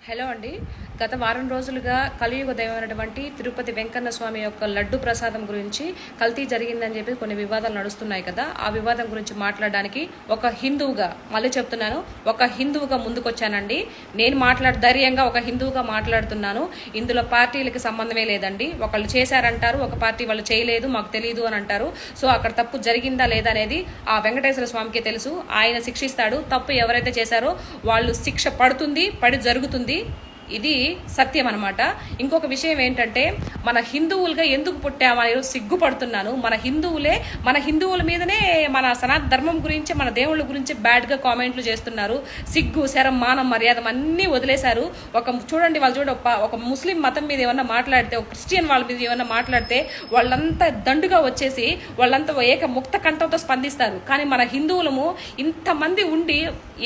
Hello అండి. గత వారం రోజులుగా కలియుగ దైవమైనటువంటి తిరుపతి వెంకన్న స్వామి యొక్క లడ్డు ప్రసాదం గురించి కల్తీ జరిగిందని చెప్పి కొన్ని వివాదాలు నడుస్తున్నాయి కదా. ఆ వివాదం గురించి మాట్లాడడానికి ఒక హిందువుగా, మళ్ళీ చెప్తున్నాను, ఒక హిందువుగా ముందుకొచ్చానండి. నేను ధైర్యంగా ఒక హిందువుగా మాట్లాడుతున్నాను. ఇందులో పార్టీలకి సంబంధమే లేదండి. ఒకళ్ళు చేశారంటారు, ఒక పార్టీ వాళ్ళు చేయలేదు, మాకు తెలియదు అని అంటారు. సో అక్కడ తప్పు జరిగిందా లేదా అనేది ఆ వెంకటేశ్వర స్వామికి తెలుసు. ఆయన శిక్షిస్తాడు. తప్పు ఎవరైతే చేశారో వాళ్ళు శిక్ష పడి జరుగుతుంది. ఇది సత్యం అనమాట. ఇంకొక విషయం ఏంటంటే, మన హిందువులుగా ఎందుకు పుట్టామని సిగ్గుపడుతున్నాను. మన హిందువుల మీదనే మన సనాతన ధర్మం గురించి, మన దేవుళ్ళ గురించి బ్యాడ్గా కామెంట్లు చేస్తున్నారు. సిగ్గు, శరం, మానం, మర్యాద అన్నీ వదిలేశారు. చూడండి ఒక ముస్లిం మతం మీద ఏమన్నా మాట్లాడితే, ఒక క్రిస్టియన్ వాళ్ళ మీద ఏమన్నా మాట్లాడితే వాళ్ళంతా దండుగా వచ్చేసి వాళ్ళంతా ముక్త కంఠంతో స్పందిస్తారు. కానీ మన హిందువులము ఇంతమంది ఉండి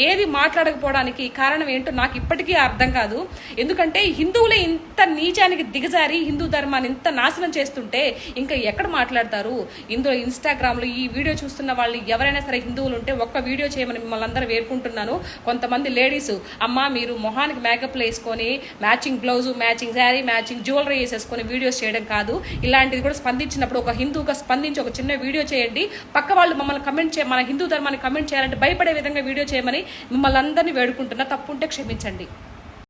ఏది మాట్లాడకపోవడానికి కారణం ఏంటో నాకు ఇప్పటికీ అర్థం కాదు. ఎందుకంటే హిందువులే ఇంత నీచానికి దిగజారి హిందూ ధర్మాన్ని ఇంత నాశనం చేస్తుంటే ఇంకా ఎక్కడ మాట్లాడతారు? ఇందులో ఇన్స్టాగ్రామ్లో ఈ వీడియో చూస్తున్న వాళ్ళు ఎవరైనా సరే హిందువులు ఉంటే ఒక్క వీడియో చేయమని మిమ్మల్ని అందరూ వేడుకుంటున్నాను. కొంతమంది లేడీస్, అమ్మ మీరు మొహానికి మేకప్లు వేసుకొని matching blouse, matching sari, matching jewellery వేసేసుకొని వీడియోస్ చేయడం కాదు. ఇలాంటిది కూడా స్పందించినప్పుడు ఒక హిందువుగా స్పందించి ఒక చిన్న వీడియో చేయండి. పక్క వాళ్ళు మమ్మల్ని మన హిందూ ధర్మాన్ని కమెంట్ చేయాలంటే భయపడే విధంగా వీడియో చేయమని మిమ్మల్ని అందరినీ వేడుకుంటున్నా. తప్పుంటే క్షమించండి.